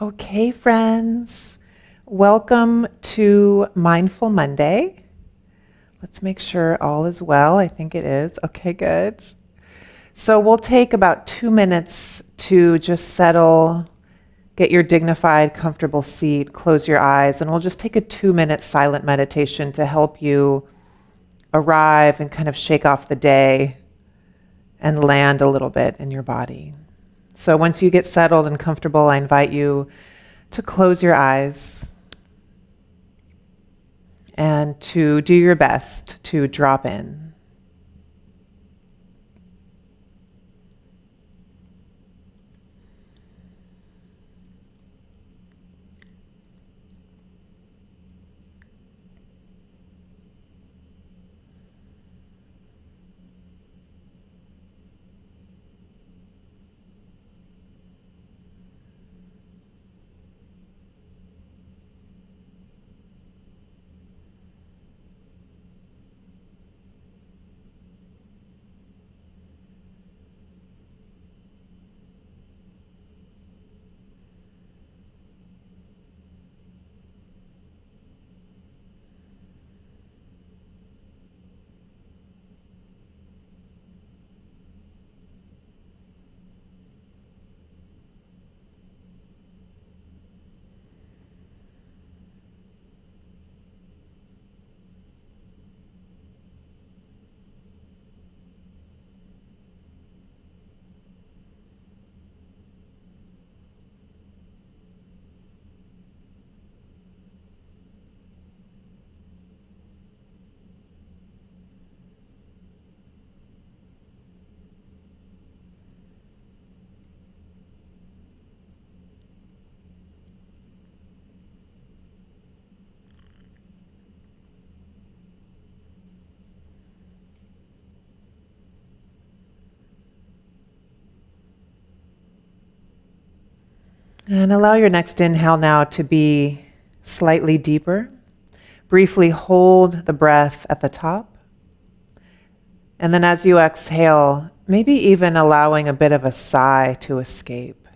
Okay, friends, welcome to Mindful Monday. Let's make sure all is well. I think it is. Okay, good. So we'll take about 2 minutes to just settle, get your dignified, comfortable seat, close your eyes, and we'll just take a 2-minute silent meditation to help you arrive and kind of shake off the day and land a little bit in your body. So once you get settled and comfortable, I invite you to close your eyes and to do your best to drop in. And allow your next inhale now to be slightly deeper. Briefly hold the breath at the top. And then as you exhale, maybe even allowing a bit of a sigh to escape.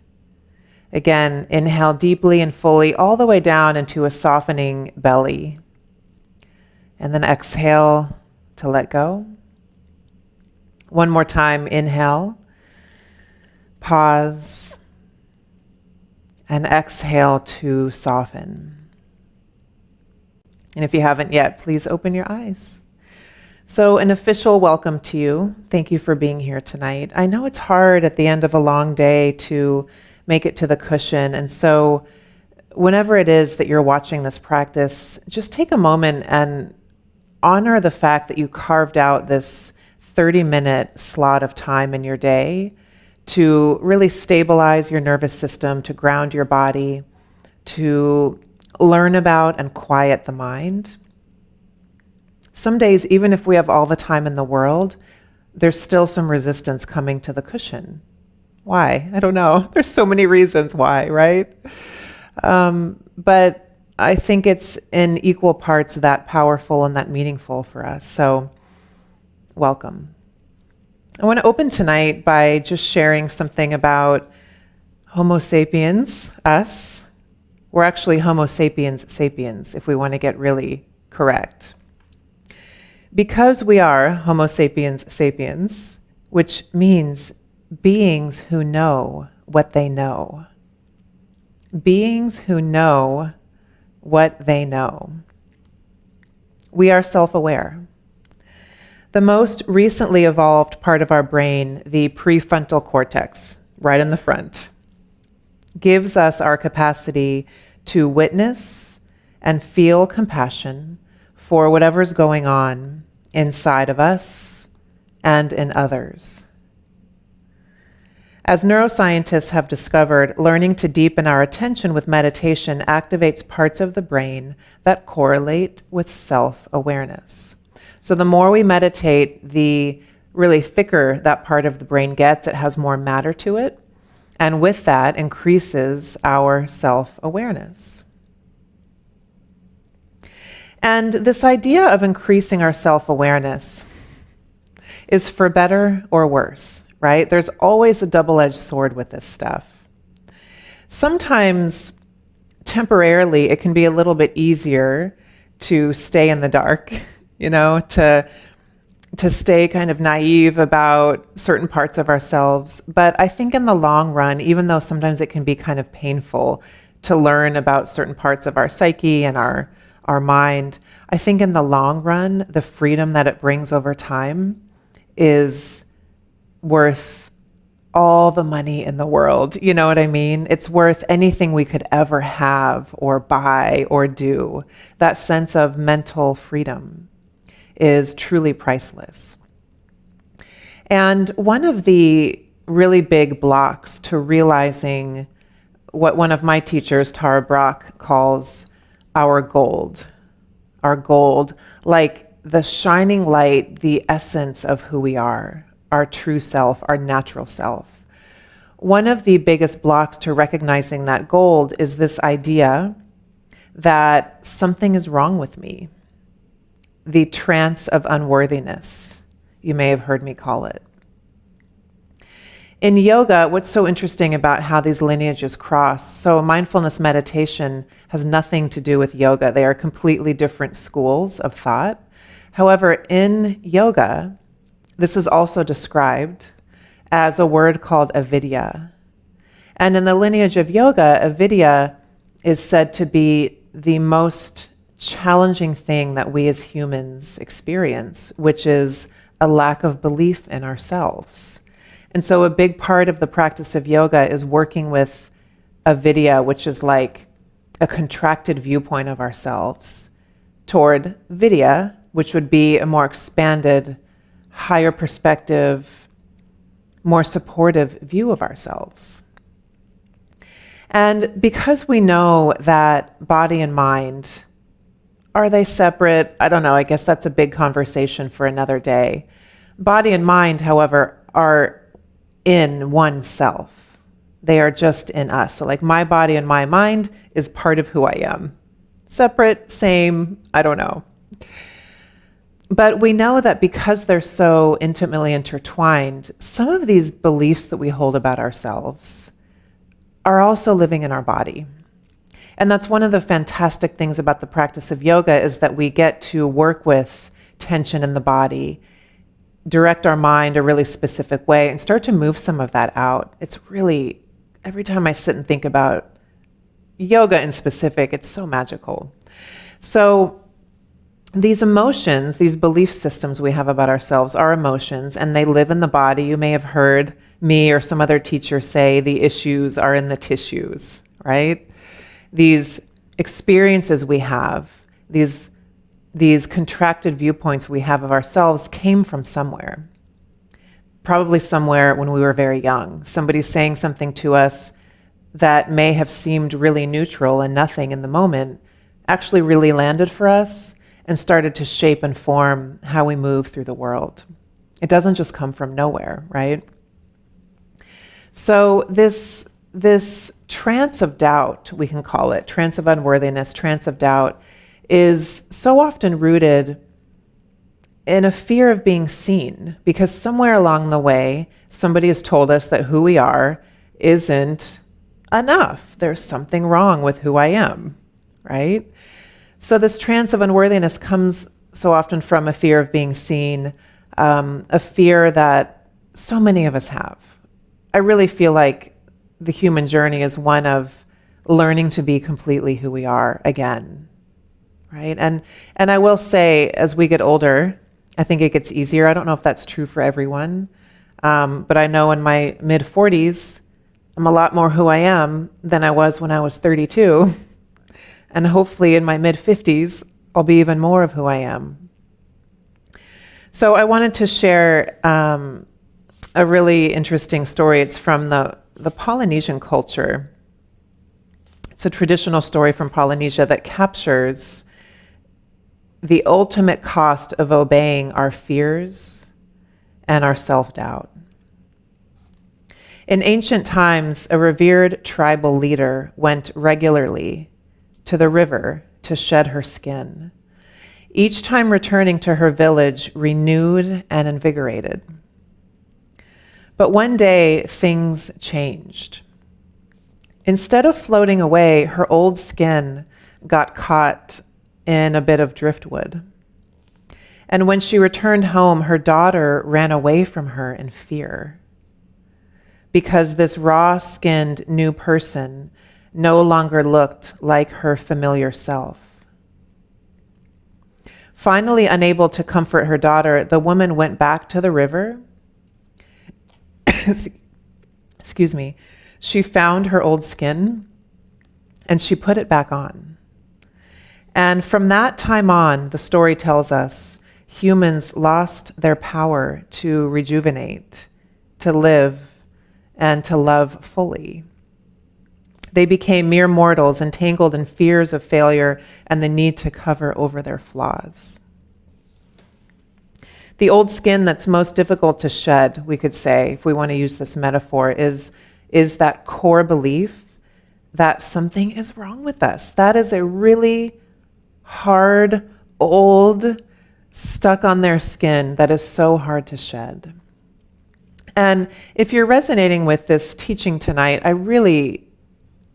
Again, inhale deeply and fully all the way down into a softening belly. And then exhale to let go. One more time, inhale, pause, and exhale to soften. And if you haven't yet, please open your eyes. So an official welcome to you. Thank you for being here tonight. I know it's hard at the end of a long day to make it to the cushion. And so whenever it is that you're watching this practice, just take a moment and honor the fact that you carved out this 30-minute slot of time in your day to really stabilize your nervous system, to ground your body, to learn about and quiet the mind. Some days, even if we have all the time in the world, there's still some resistance coming to the cushion. Why? I don't know. There's so many reasons why, right? But I think it's in equal parts that powerful and that meaningful for us. So welcome. I want to open tonight by just sharing something about Homo sapiens, us. We're actually Homo sapiens sapiens, if we want to get really correct. Because we are Homo sapiens sapiens, which means beings who know what they know. Beings who know what they know. We are self-aware. The most recently evolved part of our brain, the prefrontal cortex, right in the front, gives us our capacity to witness and feel compassion for whatever's going on inside of us and in others. As neuroscientists have discovered, learning to deepen our attention with meditation activates parts of the brain that correlate with self-awareness. So the more we meditate, the really thicker that part of the brain gets. It has more matter to it. And with that increases our self-awareness. And this idea of increasing our self-awareness is for better or worse, right? There's always a double-edged sword with this stuff. Sometimes, temporarily, it can be a little bit easier to stay in the dark, to stay kind of naive about certain parts of ourselves. But I think in the long run, even though sometimes it can be kind of painful to learn about certain parts of our psyche and our mind, I think in the long run, the freedom that it brings over time is worth all the money in the world. You know what I mean? It's worth anything we could ever have or buy or do. That sense of mental freedom is truly priceless. And one of the really big blocks to realizing what one of my teachers, Tara Brach, calls our gold, like the shining light, the essence of who we are, our true self, our natural self. One of the biggest blocks to recognizing that gold is this idea that something is wrong with me. The trance of unworthiness, you may have heard me call it. In yoga, what's so interesting about how these lineages cross, so mindfulness meditation has nothing to do with yoga. They are completely different schools of thought. However, in yoga, this is also described as a word called avidya. And in the lineage of yoga, avidya is said to be the most challenging thing that we as humans experience, which is a lack of belief in ourselves. And so a big part of the practice of yoga is working with avidya, which is like a contracted viewpoint of ourselves, toward vidya, which would be a more expanded, higher perspective, more supportive view of ourselves. And because we know that body and mind, are they separate? I don't know. I guess that's a big conversation for another day. Body and mind, however, are in one self. They are just in us. So like my body and my mind is part of who I am. Separate, same, I don't know. But we know that because they're so intimately intertwined, some of these beliefs that we hold about ourselves are also living in our body. And that's one of the fantastic things about the practice of yoga, is that we get to work with tension in the body, direct our mind a really specific way, and start to move some of that out. It's really, every time I sit and think about yoga in specific, it's so magical. So these emotions, these belief systems we have about ourselves are emotions, and they live in the body. You may have heard me or some other teacher say the issues are in the tissues, right? These experiences we have, these contracted viewpoints we have of ourselves came from somewhere. Probably somewhere when we were very young. Somebody saying something to us that may have seemed really neutral and nothing in the moment actually really landed for us and started to shape and form how we move through the world. It doesn't just come from nowhere, right? So this trance of doubt, we can call it, trance of unworthiness, trance of doubt, is so often rooted in a fear of being seen, because somewhere along the way, somebody has told us that who we are isn't enough. There's something wrong with who I am, right? So this trance of unworthiness comes so often from a fear of being seen, a fear that so many of us have. I really feel like the human journey is one of learning to be completely who we are again, right? And I will say, as we get older, I think it gets easier. I don't know if that's true for everyone, but I know in my mid-40s, I'm a lot more who I am than I was when I was 32. And hopefully in my mid-50s, I'll be even more of who I am. So I wanted to share a really interesting story. It's from the Polynesian culture. It's a traditional story from Polynesia that captures the ultimate cost of obeying our fears and our self-doubt. In ancient times, a revered tribal leader went regularly to the river to shed her skin, each time returning to her village renewed and invigorated. But one day, things changed. Instead of floating away, her old skin got caught in a bit of driftwood. And when she returned home, her daughter ran away from her in fear because this raw-skinned new person no longer looked like her familiar self. Finally, unable to comfort her daughter, the woman went back to the river. Excuse me. She found her old skin and she put it back on. And from that time on, the story tells us, humans lost their power to rejuvenate, to live, and to love fully. They became mere mortals entangled in fears of failure and the need to cover over their flaws. The old skin that's most difficult to shed, we could say, if we want to use this metaphor, is that core belief that something is wrong with us. That is a really hard, old, stuck on their skin that is so hard to shed. And if you're resonating with this teaching tonight,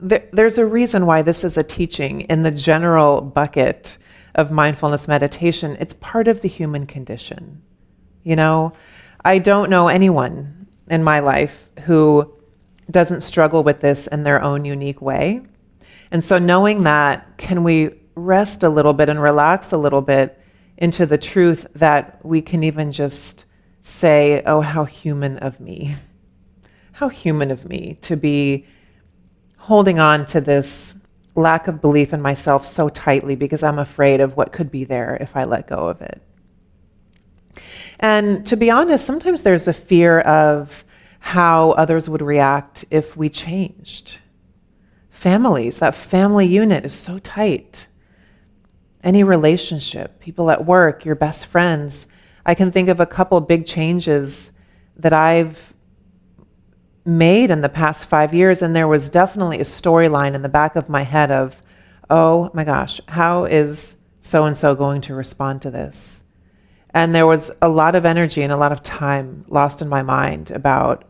there's a reason why this is a teaching in the general bucket of mindfulness meditation. It's part of the human condition. You know, I don't know anyone in my life who doesn't struggle with this in their own unique way. And so knowing that, can we rest a little bit and relax a little bit into the truth that we can even just say, oh, how human of me. How human of me to be holding on to this lack of belief in myself so tightly because I'm afraid of what could be there if I let go of it. And to be honest, sometimes there's a fear of how others would react if we changed. Families, that family unit is so tight. Any relationship, people at work, your best friends. I can think of a couple big changes that I've made in the past 5 years, and there was definitely a storyline in the back of my head of, oh my gosh, how is so-and-so going to respond to this? And there was a lot of energy and a lot of time lost in my mind about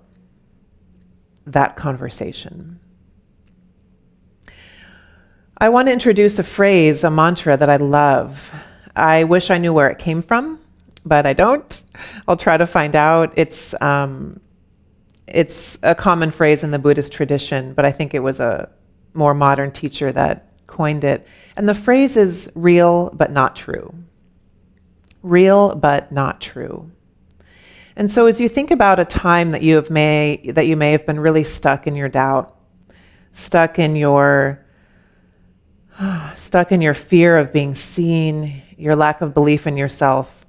that conversation. I want to introduce a phrase, a mantra that I love. I wish I knew where it came from, but I don't. I'll try to find out. It's a common phrase in the Buddhist tradition, but I think it was a more modern teacher that coined it. And the phrase is real but not true. Real but not true. And so as you think about a time that you may have been really stuck in your doubt, stuck in your fear of being seen, your lack of belief in yourself.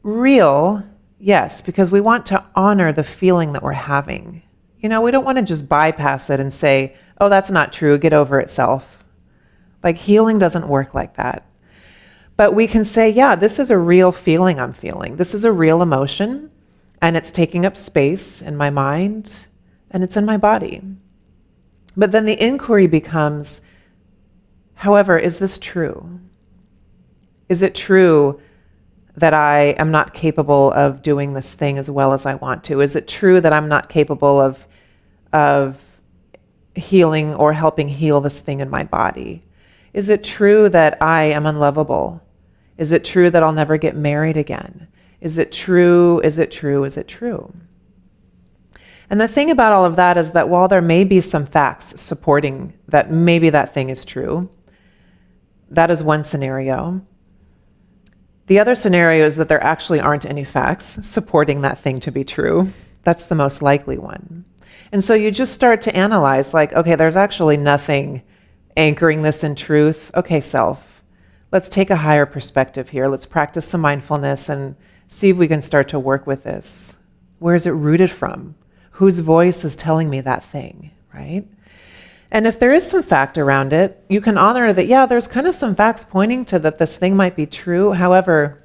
Real, yes, because we want to honor the feeling that we're having. You know, we don't want to just bypass it and say, oh, that's not true, get over itself. Like healing doesn't work like that. But we can say, yeah, this is a real feeling I'm feeling. This is a real emotion, and it's taking up space in my mind, and it's in my body. But then the inquiry becomes, however, is this true? Is it true that I am not capable of doing this thing as well as I want to? Is it true that I'm not capable of healing or helping heal this thing in my body? Is it true that I am unlovable? Is it true that I'll never get married again? Is it true? Is it true? Is it true? And the thing about all of that is that while there may be some facts supporting that maybe that thing is true, that is one scenario. The other scenario is that there actually aren't any facts supporting that thing to be true. That's the most likely one. And so you just start to analyze like, okay, there's actually nothing anchoring this in truth. Okay, self, let's take a higher perspective here. Let's practice some mindfulness and see if we can start to work with this. Where is it rooted from? Whose voice is telling me that thing, right? And if there is some fact around it, you can honor that, yeah, there's kind of some facts pointing to that this thing might be true. However,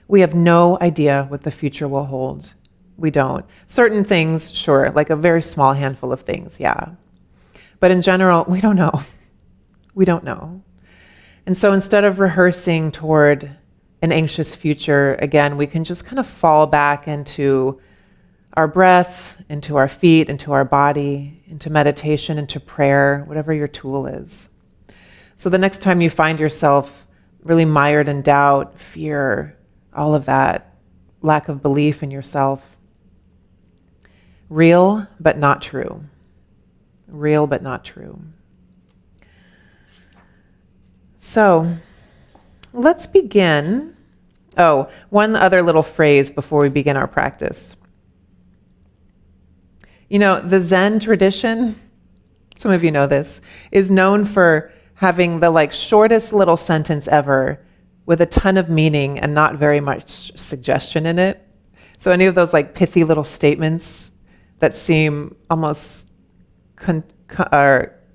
we have no idea what the future will hold. We don't. Certain things, sure, like a very small handful of things, yeah. But in general, we don't know. We don't know. And so instead of rehearsing toward an anxious future, again, we can just kind of fall back into our breath, into our feet, into our body, into meditation, into prayer, whatever your tool is. So the next time you find yourself really mired in doubt, fear, all of that, lack of belief in yourself, real but not true. Real but not true. So let's begin. Oh, one other little phrase before we begin our practice. You know, the Zen tradition, some of you know this, is known for having the shortest little sentence ever with a ton of meaning and not very much suggestion in it. So any of those pithy little statements that seem almost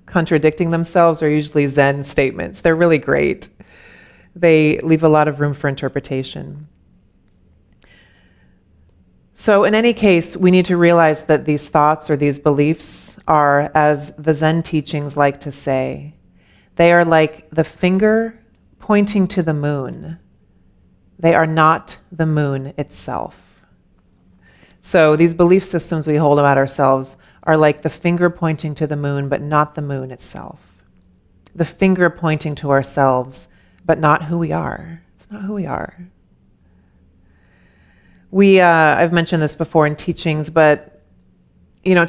contradicting themselves are usually Zen statements. They're really great. They leave a lot of room for interpretation. So in any case, we need to realize that these thoughts or these beliefs are, as the Zen teachings like to say, they are like the finger pointing to the moon. They are not the moon itself. So these belief systems we hold about ourselves are like the finger pointing to the moon, but not the moon itself. The finger pointing to ourselves, but not who we are. It's not who we are. I've mentioned this before in teachings, but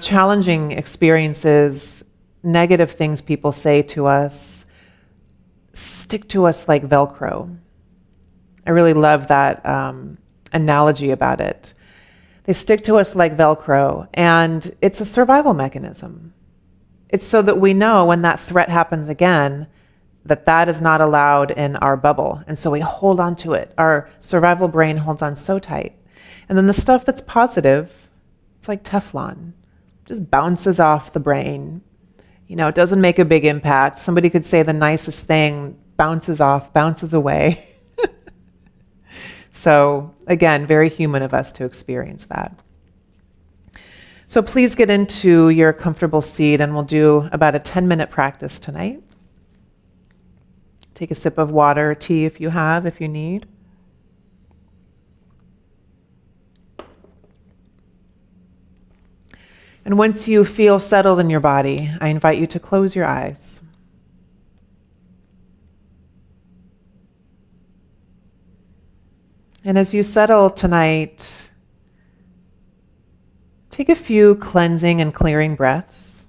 challenging experiences, negative things people say to us, stick to us like Velcro. I really love that analogy about it. They stick to us like Velcro, and it's a survival mechanism. It's so that we know when that threat happens again, that is not allowed in our bubble. And so we hold on to it. Our survival brain holds on so tight. And then the stuff that's positive, it's like Teflon, just bounces off the brain. It doesn't make a big impact. Somebody could say the nicest thing, bounces off, bounces away. So again, very human of us to experience that. So please get into your comfortable seat, and we'll do about a 10-minute practice tonight. Take a sip of water or tea if you need. And once you feel settled in your body, I invite you to close your eyes. And as you settle tonight, take a few cleansing and clearing breaths.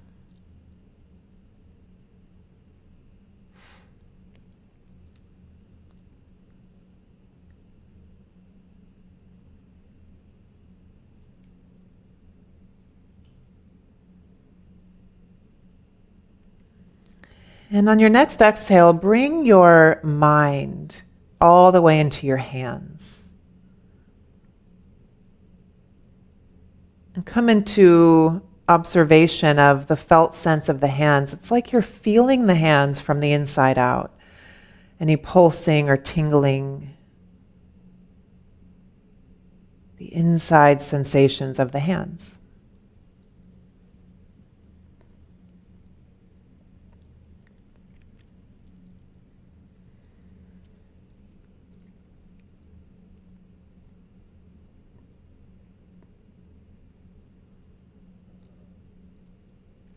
And on your next exhale, bring your mind all the way into your hands. And come into observation of the felt sense of the hands. It's like you're feeling the hands from the inside out. Any pulsing or tingling. The inside sensations of the hands.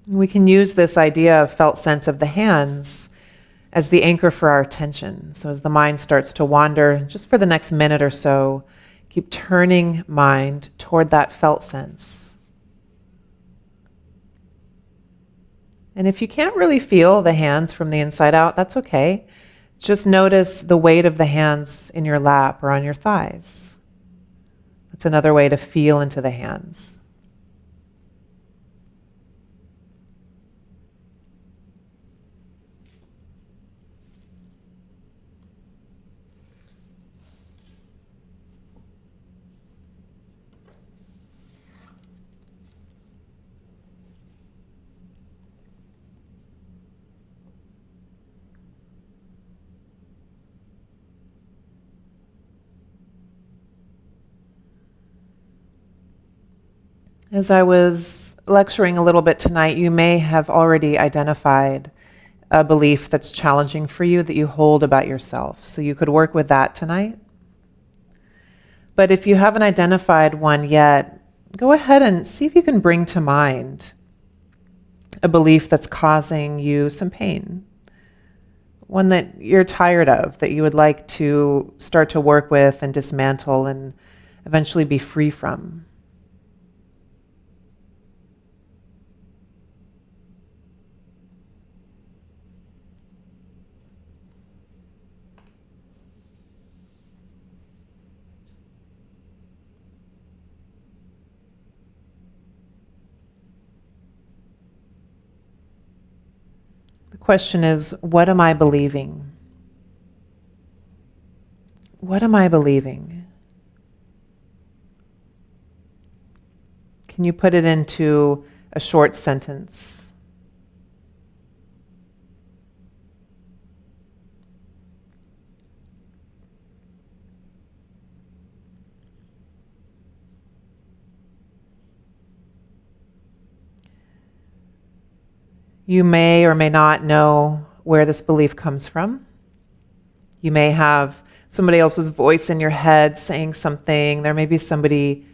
We can use this idea of felt sense of the hands as the anchor for our attention. So as the mind starts to wander, just for the next minute or so, keep turning mind toward that felt sense. And if you can't really feel the hands from the inside out, that's okay. Just notice the weight of the hands in your lap or on your thighs. That's another way to feel into the hands. As I was lecturing a little bit tonight, you may have already identified a belief that's challenging for you that you hold about yourself. So you could work with that tonight. But if you haven't identified one yet, go ahead and see if you can bring to mind a belief that's causing you some pain. One that you're tired of, that you would like to start to work with and dismantle and eventually be free from. The question is, what am I believing? What am I believing? Can you put it into a short sentence? You may or may not know where this belief comes from. You may have somebody else's voice in your head saying something. There may be somebody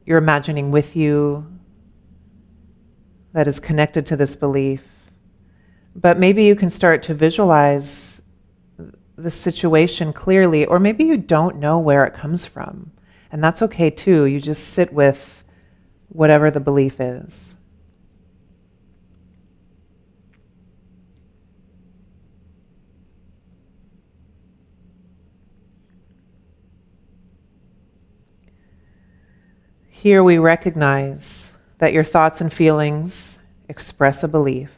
you're imagining with you that is connected to this belief. But maybe you can start to visualize the situation clearly, or maybe you don't know where it comes from. And that's okay too. You just sit with whatever the belief is. Here we recognize that your thoughts and feelings express a belief.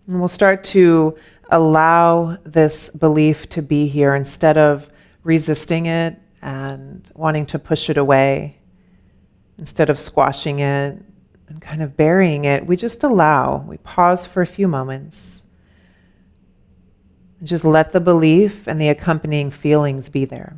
And we'll start to allow this belief to be here instead of resisting it and wanting to push it away. Instead of squashing it and kind of burying it, we just allow. We pause for a few moments. And just let the belief and the accompanying feelings be there.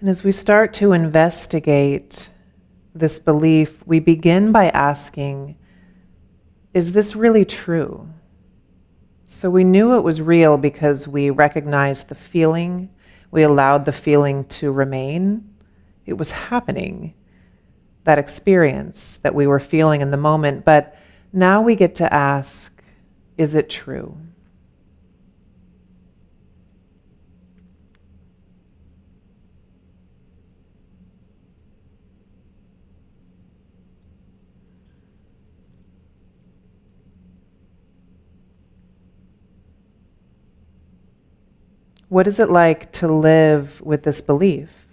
And as we start to investigate this belief, we begin by asking, is this really true? So we knew it was real because we recognized the feeling. We allowed the feeling to remain. It was happening, that experience that we were feeling in the moment. But now we get to ask, is it true? What is it like to live with this belief?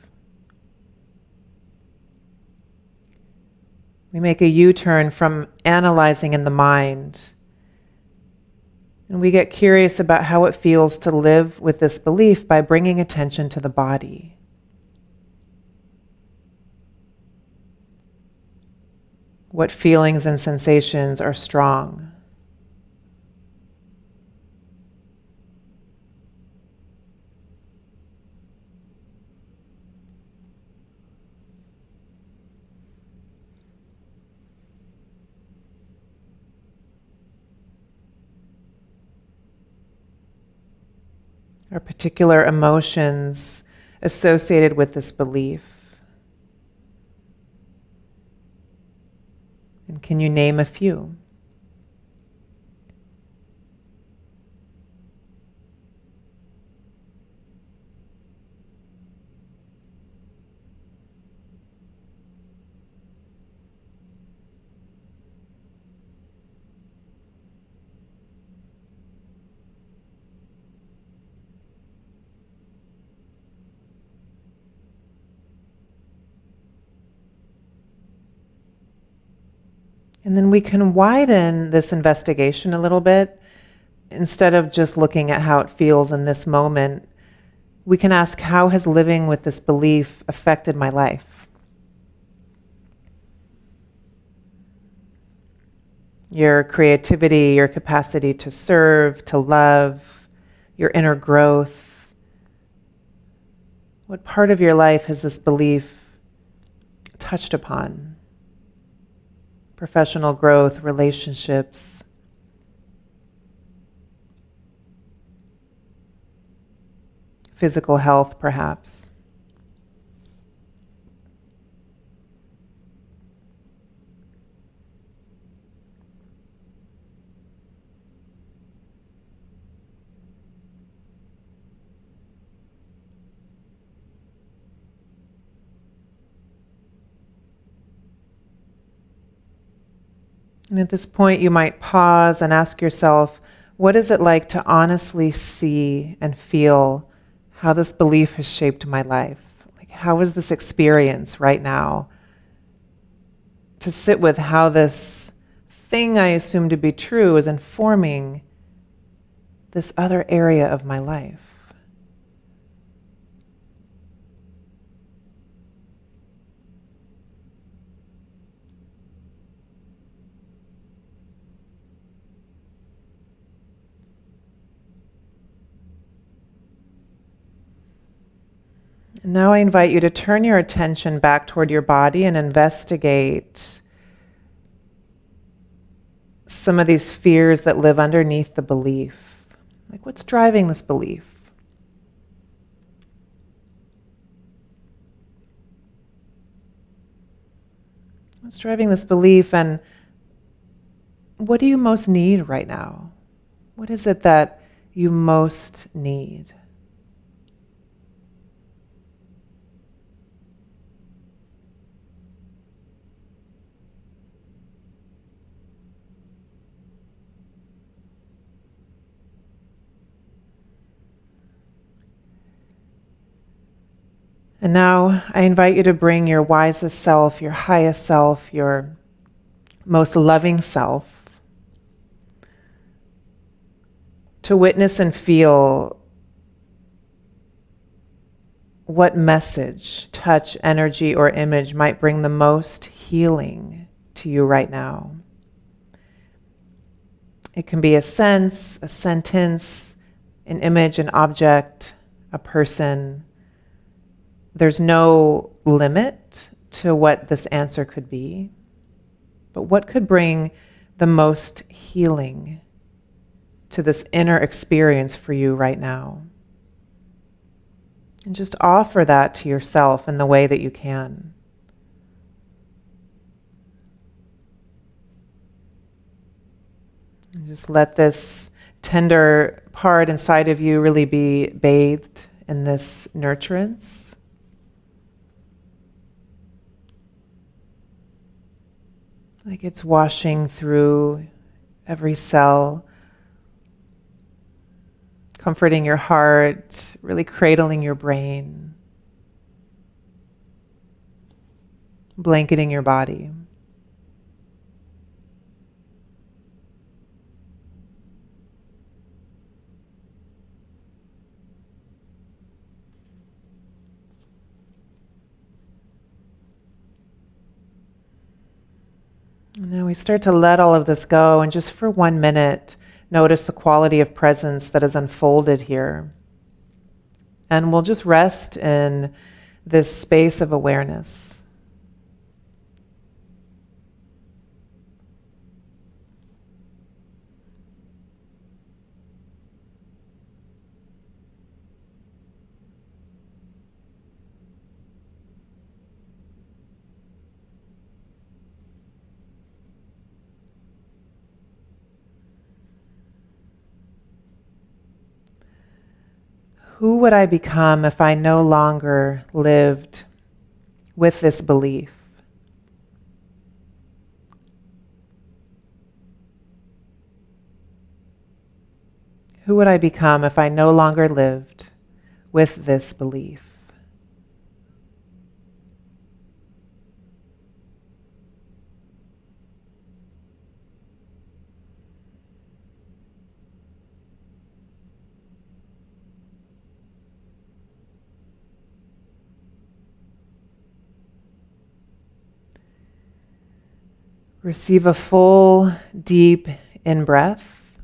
We make a U-turn from analyzing in the mind, and we get curious about how it feels to live with this belief by bringing attention to the body. What feelings and sensations are strong? Are particular emotions associated with this belief? And can you name a few? And then we can widen this investigation a little bit. Instead of just looking at how it feels in this moment, we can ask, how has living with this belief affected my life? Your creativity, your capacity to serve, to love, your inner growth. What part of your life has this belief touched upon? Professional growth, relationships. Physical health, perhaps. And at this point, you might pause and ask yourself, what is it like to honestly see and feel how this belief has shaped my life? Like, how is this experience right now? To sit with how this thing I assume to be true is informing this other area of my life. And now I invite you to turn your attention back toward your body and investigate some of these fears that live underneath the belief. Like, what's driving this belief? What's driving this belief, and what do you most need right now? What is it that you most need? And now I invite you to bring your wisest self, your highest self, your most loving self, to witness and feel what message, touch, energy, or image might bring the most healing to you right now. It can be a sense, a sentence, an image, an object, a person. There's no limit to what this answer could be, but what could bring the most healing to this inner experience for you right now? And just offer that to yourself in the way that you can. And just let this tender part inside of you really be bathed in this nurturance. Like it's washing through every cell, comforting your heart, really cradling your brain, blanketing your body. And now we start to let all of this go, and just for 1 minute, notice the quality of presence that is unfolded here. And we'll just rest in this space of awareness. Who would I become if I no longer lived with this belief? Who would I become if I no longer lived with this belief? Receive a full, deep in-breath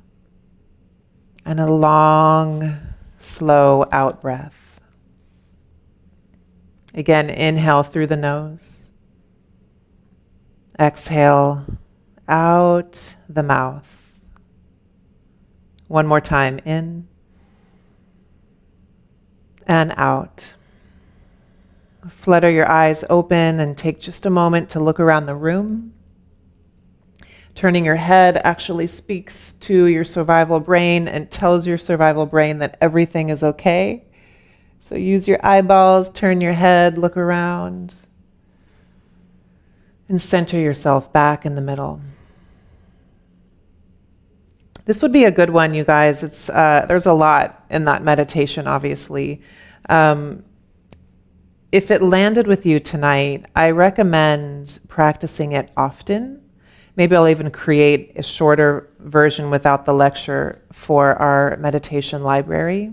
and a long, slow out-breath. Again, inhale through the nose. Exhale out the mouth. One more time, in and out. Flutter your eyes open and take just a moment to look around the room. Turning your head actually speaks to your survival brain and tells your survival brain that everything is okay. So use your eyeballs, turn your head, look around, and center yourself back in the middle. This would be a good one, you guys. There's a lot in that meditation, obviously. If it landed with you tonight, I recommend practicing it often. Maybe I'll even create a shorter version without the lecture for our meditation library.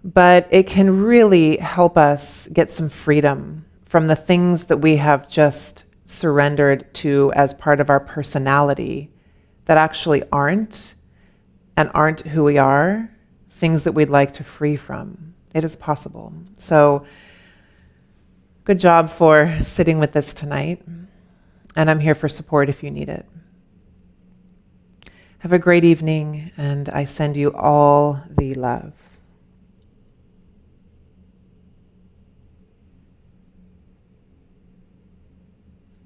But it can really help us get some freedom from the things that we have just surrendered to as part of our personality that actually aren't who we are, things that we'd like to free from. It is possible. So good job for sitting with this tonight. And I'm here for support if you need it. Have a great evening, and I send you all the love.